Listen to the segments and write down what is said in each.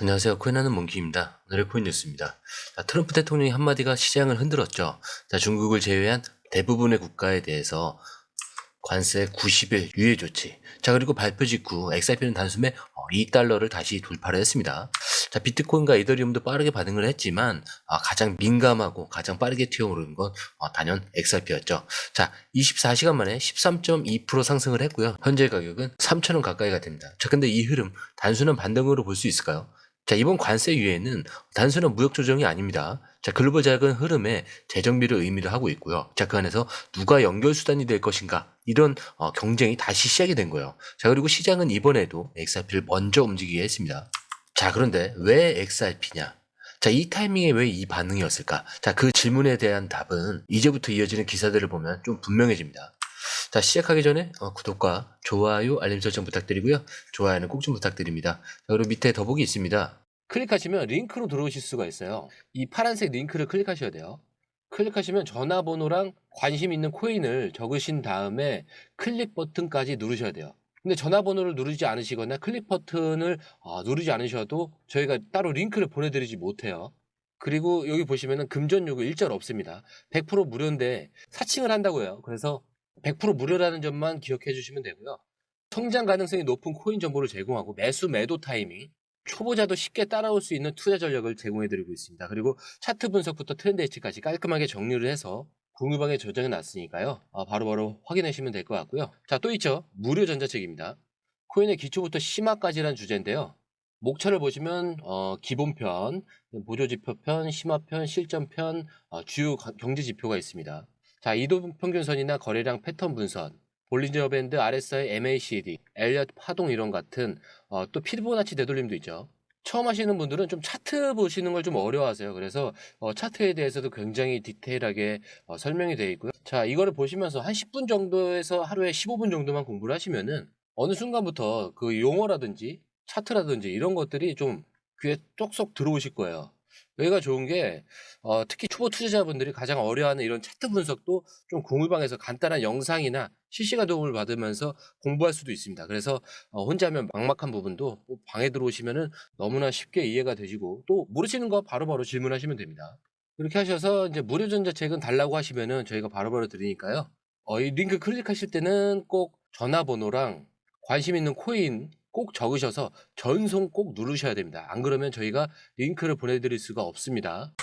안녕하세요. 코인하는 몽키입니다. 오늘의 코인 뉴스입니다. 트럼프 대통령의 한마디가 시장을 흔들었죠. 중국을 제외한 대부분의 국가에 대해서 관세 90일 유예 조치. 그리고 발표 직후 XRP는 단숨에 $2를 다시 돌파를 했습니다. 비트코인과 이더리움도 빠르게 반응을 했지만 가장 민감하고 가장 빠르게 튀어오르는 건 단연 XRP였죠. 24시간 만에 13.2% 상승을 했고요. 현재 가격은 3,000원 가까이가 됩니다. 근데 이 흐름 단순한 반등으로 볼 수 있을까요? 이번 관세 유예는 단순한 무역 조정이 아닙니다. 글로벌 자금 흐름에 재정비를 의미를 하고 있고요. 그 안에서 누가 연결 수단이 될 것인가 이런 경쟁이 다시 시작이 된 거예요. 그리고 시장은 이번에도 XRP를 먼저 움직이게 했습니다. 그런데 왜 XRP냐? 이 타이밍에 왜 이 반응이었을까? 그 질문에 대한 답은 이제부터 이어지는 기사들을 보면 좀 분명해집니다. 시작하기 전에 구독과 좋아요, 알림 설정 부탁드리고요. 좋아요는 꼭 좀 부탁드립니다. 그리고 밑에 더보기 있습니다. 클릭하시면 링크로 들어오실 수가 있어요. 이 파란색 링크를 클릭하셔야 돼요. 클릭하시면 전화번호랑 관심 있는 코인을 적으신 다음에 클릭 버튼까지 누르셔야 돼요. 근데 전화번호를 누르지 않으시거나 클릭 버튼을 누르지 않으셔도 저희가 따로 링크를 보내드리지 못해요. 그리고 여기 보시면은 금전 요구 일절 없습니다. 100% 무료인데 사칭을 한다고 해요. 그래서 100% 무료라는 점만 기억해 주시면 되고요. 성장 가능성이 높은 코인 정보를 제공하고 매도 타이밍, 초보자도 쉽게 따라올 수 있는 투자 전략을 제공해 드리고 있습니다. 그리고 차트 분석부터 트렌드 예측까지 깔끔하게 정리를 해서 공유방에 저장해 놨으니까요. 바로바로 확인하시면 될 것 같고요. 또 있죠. 무료 전자책입니다. 코인의 기초부터 심화까지란 주제인데요. 목차를 보시면 기본편, 보조지표편, 심화편, 실전편, 주요 경제지표가 있습니다. 이동평균선이나 거래량 패턴 분선, 볼린저 밴드, RSI, MACD, 엘리엇 파동 이론 같은 또 피보나치 되돌림도 있죠. 처음 하시는 분들은 좀 차트 보시는 걸 좀 어려워하세요. 그래서 차트에 대해서도 굉장히 디테일하게 설명이 되어 있고요. 이거를 보시면서 한 10분 정도에서 하루에 15분 정도만 공부를 하시면은 어느 순간부터 그 용어라든지 차트라든지 이런 것들이 좀 귀에 쏙쏙 들어오실 거예요. 여기가 좋은 게 특히 초보 투자자분들이 가장 어려워하는 이런 차트 분석도 좀 공유방에서 간단한 영상이나 실시간 도움을 받으면서 공부할 수도 있습니다. 그래서 혼자 하면 막막한 부분도 방에 들어오시면은 너무나 쉽게 이해가 되시고 또 모르시는 거 바로바로 질문하시면 됩니다. 이렇게 하셔서 이제 무료 전자책은 달라고 하시면은 저희가 바로바로 드리니까요. 이 링크 클릭하실 때는 꼭 전화번호랑 관심 있는 코인 꼭 적으셔서 전송 꼭 누르셔야 됩니다. 안 그러면 저희가 링크를 보내드릴 수가 없습니다.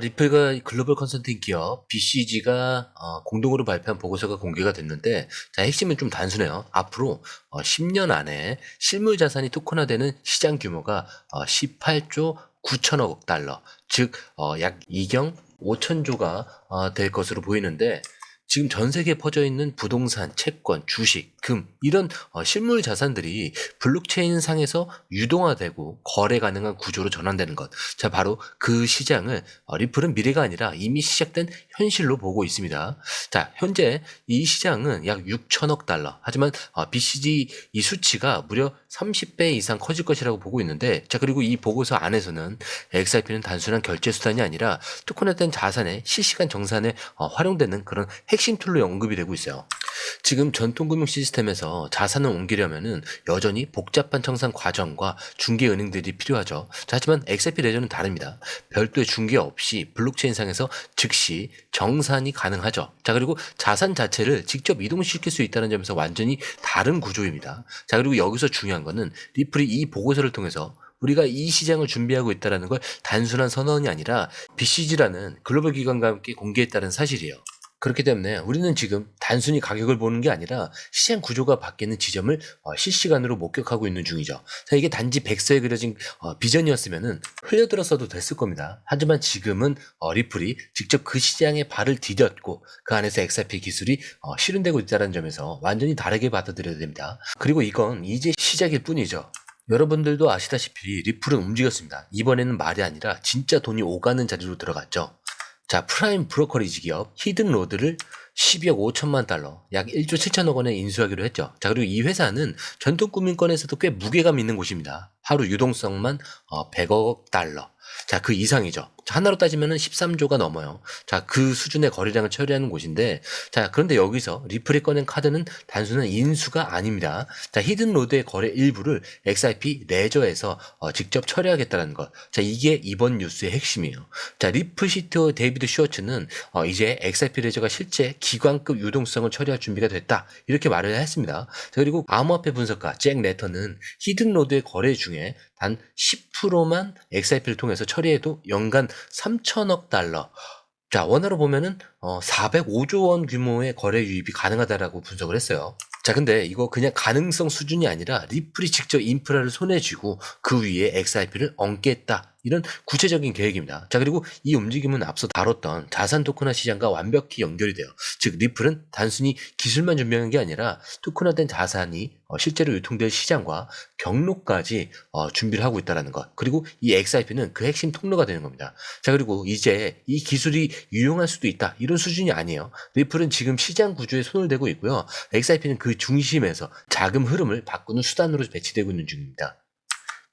리플과 글로벌 컨설팅 기업 BCG가 공동으로 발표한 보고서가 공개가 됐는데 핵심은 좀 단순해요. 앞으로 10년 안에 실물 자산이 토큰화되는 시장 규모가 18조 9천억 달러, 즉 약 2경 5천조가 될 것으로 보이는데 지금 전 세계에 퍼져 있는 부동산, 채권, 주식, 금 이런 실물 자산들이 블록체인 상에서 유동화되고 거래 가능한 구조로 전환되는 것. 바로 그 시장을 리플은 미래가 아니라 이미 시작된 현실로 보고 있습니다. 현재 이 시장은 약 6천억 달러. 하지만 BCG 이 수치가 무려 30배 이상 커질 것이라고 보고 있는데 그리고 이 보고서 안에서는 XRP는 단순한 결제 수단이 아니라 토큰화된 자산의 실시간 정산에 활용되는 그런 핵심 툴로 언급이 되고 있어요. 지금 전통금융 시스템에서 자산을 옮기려면은 여전히 복잡한 청산 과정과 중개은행들이 필요하죠. 하지만 XRP 레저는 다릅니다. 별도의 중개 없이 블록체인상에서 즉시 정산이 가능하죠. 그리고 자산 자체를 직접 이동시킬 수 있다는 점에서 완전히 다른 구조입니다. 그리고 여기서 중요한 거는 리플이 이 보고서를 통해서 우리가 이 시장을 준비하고 있다는 걸 단순한 선언이 아니라 BCG라는 글로벌 기관과 함께 공개했다는 사실이에요. 그렇기 때문에 우리는 지금 단순히 가격을 보는 게 아니라 시장 구조가 바뀌는 지점을 실시간으로 목격하고 있는 중이죠. 이게 단지 백서에 그려진 비전이었으면 흘려들었어도 됐을 겁니다. 하지만 지금은 리플이 직접 그 시장에 발을 디뎠고 그 안에서 XRP 기술이 실현되고 있다는 점에서 완전히 다르게 받아들여야 됩니다. 그리고 이건 이제 시작일 뿐이죠. 여러분들도 아시다시피 리플은 움직였습니다. 이번에는 말이 아니라 진짜 돈이 오가는 자리로 들어갔죠. 프라임 브로커리지 기업 히든로드를 12억 5천만 달러, 약 1조 7천억 원에 인수하기로 했죠. 그리고 이 회사는 전통금융권에서도 꽤 무게감 있는 곳입니다. 하루 유동성만 100억 달러. 자, 그 이상이죠. 하나로 따지면은 13조가 넘어요. 자, 그 수준의 거래량을 처리하는 곳인데, 자, 그런데 여기서 리플이 꺼낸 카드는 단순한 인수가 아닙니다. 자, 히든로드의 거래 일부를 XRP 레저에서 직접 처리하겠다는 것. 자, 이게 이번 뉴스의 핵심이에요. 자, 리플 CTO 데이비드 슈워츠는 이제 XRP 레저가 실제 기관급 유동성을 처리할 준비가 됐다. 이렇게 말을 했습니다. 자, 그리고 암호화폐 분석가 잭 레터는 히든로드의 거래 중에 단 10%만 XRP를 통해서 처리해도 연간 3천억 달러. 자, 원화로 보면은 405조 원 규모의 거래 유입이 가능하다라고 분석을 했어요. 자, 근데 이거 그냥 가능성 수준이 아니라 리플이 직접 인프라를 손에 쥐고 그 위에 XRP를 얹겠다. 이런 구체적인 계획입니다. 자, 그리고 이 움직임은 앞서 다뤘던 자산 토큰화 시장과 완벽히 연결이 돼요. 즉, 리플은 단순히 기술만 준비한 게 아니라 토큰화된 자산이 실제로 유통될 시장과 경로까지 준비를 하고 있다는 것. 그리고 이 XRP는 그 핵심 통로가 되는 겁니다. 자, 그리고 이제 이 기술이 유용할 수도 있다. 이런 수준이 아니에요. 리플은 지금 시장 구조에 손을 대고 있고요. XRP는 그 중심에서 자금 흐름을 바꾸는 수단으로 배치되고 있는 중입니다.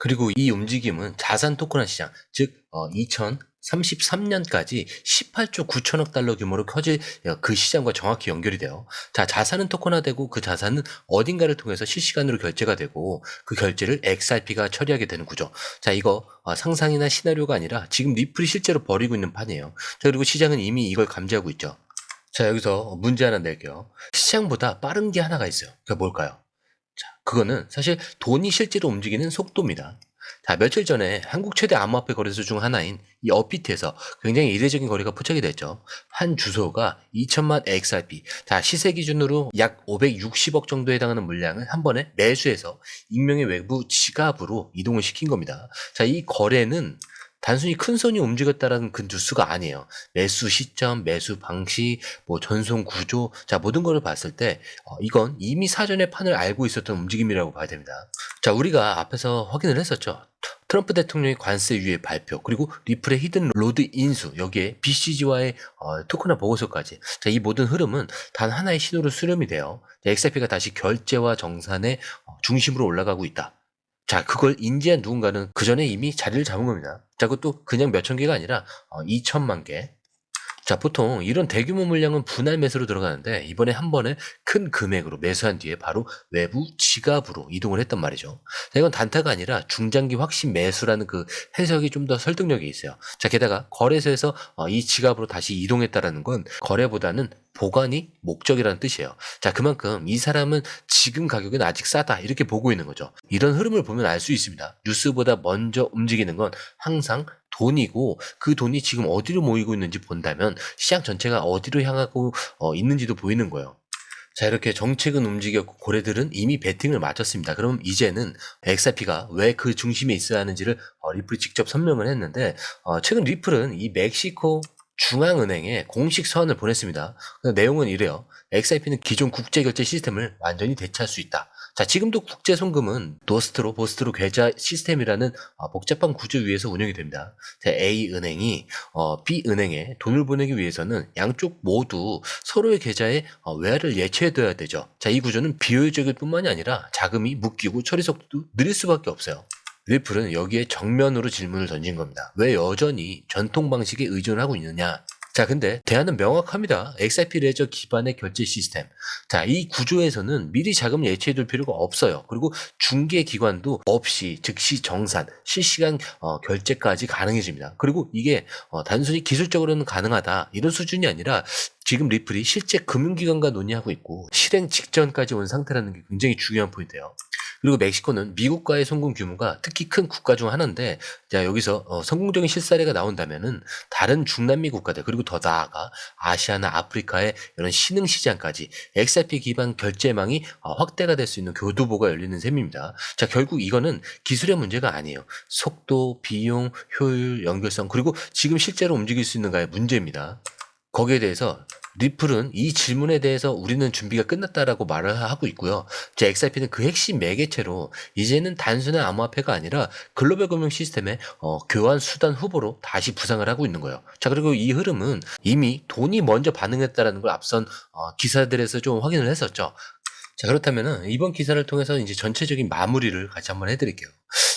그리고 이 움직임은 자산 토큰화 시장, 즉 2033년까지 18조 9천억 달러 규모로 커질 그 시장과 정확히 연결이 돼요. 자, 자산은 토큰화되고 그 자산은 어딘가를 통해서 실시간으로 결제가 되고 그 결제를 XRP가 처리하게 되는 구조. 자, 이거 상상이나 시나리오가 아니라 지금 리플이 실제로 벌이고 있는 판이에요. 자, 그리고 시장은 이미 이걸 감지하고 있죠. 자, 여기서 문제 하나 낼게요. 시장보다 빠른 게 하나가 있어요. 그게 뭘까요? 자, 그거는 사실 돈이 실제로 움직이는 속도입니다. 자, 며칠 전에 한국 최대 암호화폐 거래소 중 하나인 이 업비트에서 굉장히 이례적인 거래가 포착이 됐죠. 한 주소가 2천만 XRP, 자, 시세 기준으로 약 560억 정도에 해당하는 물량을 한 번에 매수해서 익명의 외부 지갑으로 이동을 시킨 겁니다. 자, 이 거래는 단순히 큰 손이 움직였다라는 그 뉴스가 아니에요. 매수 시점, 매수 방식, 뭐 전송 구조, 자, 모든 거를 봤을 때 이건 이미 사전에 판을 알고 있었던 움직임이라고 봐야 됩니다. 자, 우리가 앞에서 확인을 했었죠. 트럼프 대통령의 관세 유예 발표, 그리고 리플의 히든 로드 인수, 여기에 BCG와의 토크나 보고서까지. 자, 이 모든 흐름은 단 하나의 신호로 수렴이 돼요. XRP가 다시 결제와 정산의 중심으로 올라가고 있다. 자, 그걸 인지한 누군가는 그 전에 이미 자리를 잡은 겁니다. 자, 그것도 그냥 몇천 개가 아니라 2천만 개. 자, 보통 이런 대규모 물량은 분할 매수로 들어가는데 이번에 한 번에 큰 금액으로 매수한 뒤에 바로 외부 지갑으로 이동을 했단 말이죠. 자, 이건 단타가 아니라 중장기 확신 매수라는 그 해석이 좀 더 설득력이 있어요. 자, 게다가 거래소에서 이 지갑으로 다시 이동했다라는 건 거래보다는 보관이 목적이라는 뜻이에요. 자, 그만큼 이 사람은 지금 가격은 아직 싸다 이렇게 보고 있는 거죠. 이런 흐름을 보면 알 수 있습니다. 뉴스보다 먼저 움직이는 건 항상 돈이고 그 돈이 지금 어디로 모이고 있는지 본다면 시장 전체가 어디로 향하고 있는지도 보이는 거예요. 자, 이렇게 정책은 움직였고 고래들은 이미 베팅을 마쳤습니다. 그럼 이제는 XRP가 왜 그 중심에 있어야 하는지를 리플이 직접 설명을 했는데 최근 리플은 이 멕시코 중앙은행에 공식 서한을 보냈습니다. 내용은 이래요. XRP는 기존 국제결제 시스템을 완전히 대체할 수 있다. 자, 지금도 국제 송금은 노스트로, 보스트로 계좌 시스템이라는 복잡한 구조 위에서 운영이 됩니다. 자, A은행이 B은행에 돈을 보내기 위해서는 양쪽 모두 서로의 계좌에 외화를 예치해둬야 되죠. 자, 이 구조는 비효율적일 뿐만이 아니라 자금이 묶이고 처리 속도도 느릴 수밖에 없어요. 리플은 여기에 정면으로 질문을 던진 겁니다. 왜 여전히 전통 방식에 의존하고 있느냐? 자, 근데 대안은 명확합니다. XRP 레저 기반의 결제 시스템. 자, 이 구조에서는 미리 자금을 예치해둘 필요가 없어요. 그리고 중개 기관도 없이 즉시 정산, 실시간 결제까지 가능해집니다. 그리고 이게 단순히 기술적으로는 가능하다 이런 수준이 아니라 지금 리플이 실제 금융기관과 논의하고 있고 실행 직전까지 온 상태라는 게 굉장히 중요한 포인트예요. 그리고 멕시코는 미국과의 송금 규모가 특히 큰 국가 중 하나인데, 자, 여기서 성공적인 실사례가 나온다면은 다른 중남미 국가들 그리고 더 나아가 아시아나 아프리카의 이런 신흥 시장까지 XRP 기반 결제망이 확대가 될 수 있는 교두보가 열리는 셈입니다. 자, 결국 이거는 기술의 문제가 아니에요. 속도, 비용, 효율, 연결성 그리고 지금 실제로 움직일 수 있는가의 문제입니다. 거기에 대해서 리플은 이 질문에 대해서 우리는 준비가 끝났다라고 말을 하고 있고요. 제 XRP는 그 핵심 매개체로 이제는 단순한 암호화폐가 아니라 글로벌 금융 시스템의 교환 수단 후보로 다시 부상을 하고 있는 거예요. 자, 그리고 이 흐름은 이미 돈이 먼저 반응했다라는 걸 앞선 기사들에서 좀 확인을 했었죠. 자, 그렇다면은 이번 기사를 통해서 이제 전체적인 마무리를 같이 한번 해드릴게요.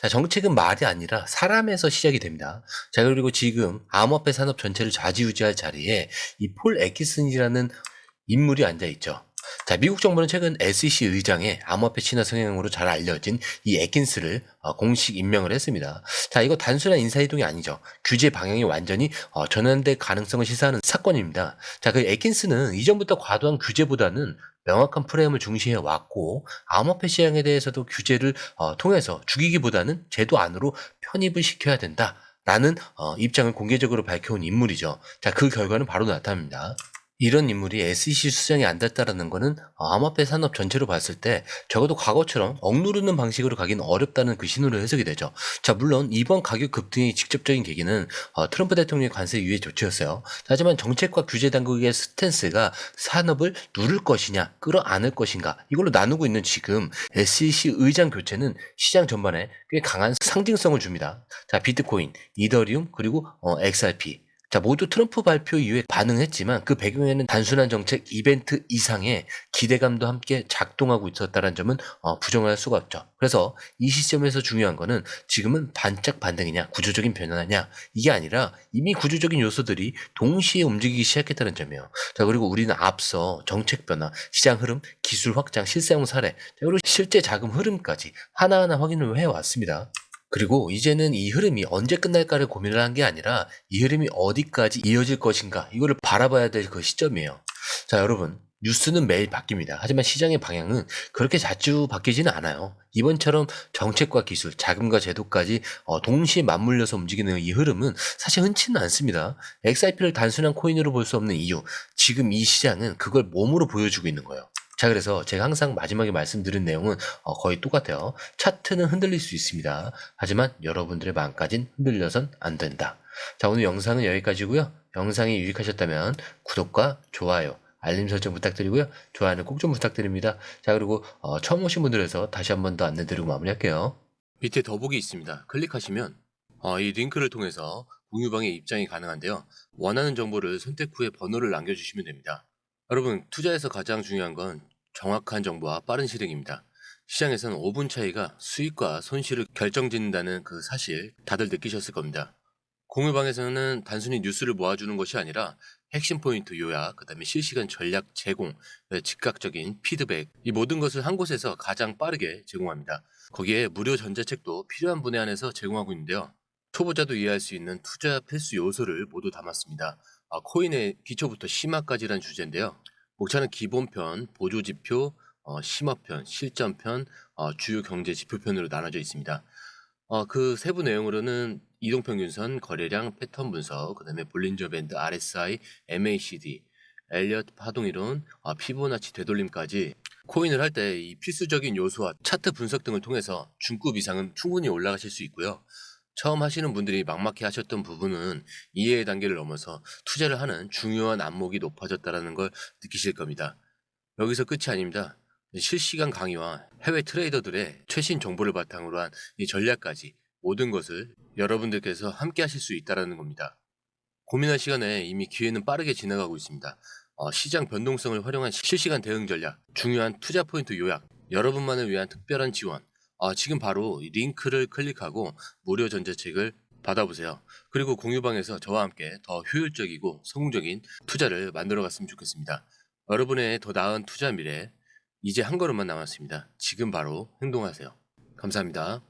자, 정책은 말이 아니라 사람에서 시작이 됩니다. 자, 그리고 지금 암호화폐 산업 전체를 좌지우지할 자리에 이 폴 애키슨이라는 인물이 앉아있죠. 자, 미국 정부는 최근 SEC 의장의 암호화폐 친화 성향으로 잘 알려진 이 애킨스를 공식 임명을 했습니다. 자, 이거 단순한 인사이동이 아니죠. 규제 방향이 완전히 전환될 가능성을 시사하는 사건입니다. 자, 그 애킨스는 이전부터 과도한 규제보다는 명확한 프레임을 중시해 왔고, 암호화폐 시장에 대해서도 규제를 통해서 죽이기보다는 제도 안으로 편입을 시켜야 된다라는 입장을 공개적으로 밝혀온 인물이죠. 자, 그 결과는 바로 나타납니다. 이런 인물이 SEC 수장에 앉았다라는 거는 암호화폐 산업 전체로 봤을 때 적어도 과거처럼 억누르는 방식으로 가긴 어렵다는 그 신호로 해석이 되죠. 자, 물론 이번 가격 급등의 직접적인 계기는 트럼프 대통령의 관세 유예 조치였어요. 하지만 정책과 규제 당국의 스탠스가 산업을 누를 것이냐 끌어안을 것인가 이걸로 나누고 있는 지금 SEC 의장 교체는 시장 전반에 꽤 강한 상징성을 줍니다. 자, 비트코인, 이더리움 그리고 XRP 자, 모두 트럼프 발표 이후에 반응했지만 그 배경에는 단순한 정책 이벤트 이상의 기대감도 함께 작동하고 있었다는 점은 부정할 수가 없죠. 그래서 이 시점에서 중요한 거는 지금은 반짝 반등이냐 구조적인 변화냐 이게 아니라 이미 구조적인 요소들이 동시에 움직이기 시작했다는 점이에요. 자, 그리고 우리는 앞서 정책 변화, 시장 흐름, 기술 확장, 실사용 사례, 자, 그리고 실제 자금 흐름까지 하나하나 확인을 해왔습니다. 그리고 이제는 이 흐름이 언제 끝날까를 고민을 한 게 아니라 이 흐름이 어디까지 이어질 것인가 이거를 바라봐야 될 그 시점이에요. 자, 여러분 뉴스는 매일 바뀝니다. 하지만 시장의 방향은 그렇게 자주 바뀌지는 않아요. 이번처럼 정책과 기술, 자금과 제도까지 동시에 맞물려서 움직이는 이 흐름은 사실 흔치는 않습니다. XRP를 단순한 코인으로 볼 수 없는 이유, 지금 이 시장은 그걸 몸으로 보여주고 있는 거예요. 자, 그래서 제가 항상 마지막에 말씀드린 내용은 거의 똑같아요. 차트는 흔들릴 수 있습니다. 하지만 여러분들의 마음까진 흔들려선 안 된다. 자, 오늘 영상은 여기까지고요. 영상이 유익하셨다면 구독과 좋아요, 알림 설정 부탁드리고요. 좋아요는 꼭 좀 부탁드립니다. 자, 그리고 처음 오신 분들에서 다시 한 번 더 안내드리고 마무리할게요. 밑에 더보기 있습니다. 클릭하시면 이 링크를 통해서 공유방에 입장이 가능한데요. 원하는 정보를 선택 후에 번호를 남겨주시면 됩니다. 여러분, 투자에서 가장 중요한 건 정확한 정보와 빠른 실행입니다. 시장에서는 5분 차이가 수익과 손실을 결정짓는다는 그 사실 다들 느끼셨을 겁니다. 공유방에서는 단순히 뉴스를 모아주는 것이 아니라 핵심 포인트 요약, 그 다음에 실시간 전략 제공, 즉각적인 피드백, 이 모든 것을 한 곳에서 가장 빠르게 제공합니다. 거기에 무료 전자책도 필요한 분에 한해서 제공하고 있는데요. 초보자도 이해할 수 있는 투자 필수 요소를 모두 담았습니다. 코인의 기초부터 심화까지란 주제인데요. 목차는 기본편, 보조지표, 심화편, 실전편, 주요 경제 지표편으로 나눠져 있습니다. 그 세부 내용으로는 이동평균선, 거래량, 패턴 분석, 그 다음에 볼린저 밴드, RSI, MACD, 엘리엇 파동이론, 피보나치 되돌림까지 코인을 할 때 이 필수적인 요소와 차트 분석 등을 통해서 중급 이상은 충분히 올라가실 수 있고요. 처음 하시는 분들이 막막해 하셨던 부분은 이해의 단계를 넘어서 투자를 하는 중요한 안목이 높아졌다는 걸 느끼실 겁니다. 여기서 끝이 아닙니다. 실시간 강의와 해외 트레이더들의 최신 정보를 바탕으로 한 이 전략까지 모든 것을 여러분들께서 함께 하실 수 있다는 겁니다. 고민할 시간에 이미 기회는 빠르게 지나가고 있습니다. 시장 변동성을 활용한 실시간 대응 전략, 중요한 투자 포인트 요약, 여러분만을 위한 특별한 지원, 지금 바로 이 링크를 클릭하고 무료 전자책을 받아보세요. 그리고 공유방에서 저와 함께 더 효율적이고 성공적인 투자를 만들어 갔으면 좋겠습니다. 여러분의 더 나은 투자 미래, 이제 한 걸음만 남았습니다. 지금 바로 행동하세요. 감사합니다.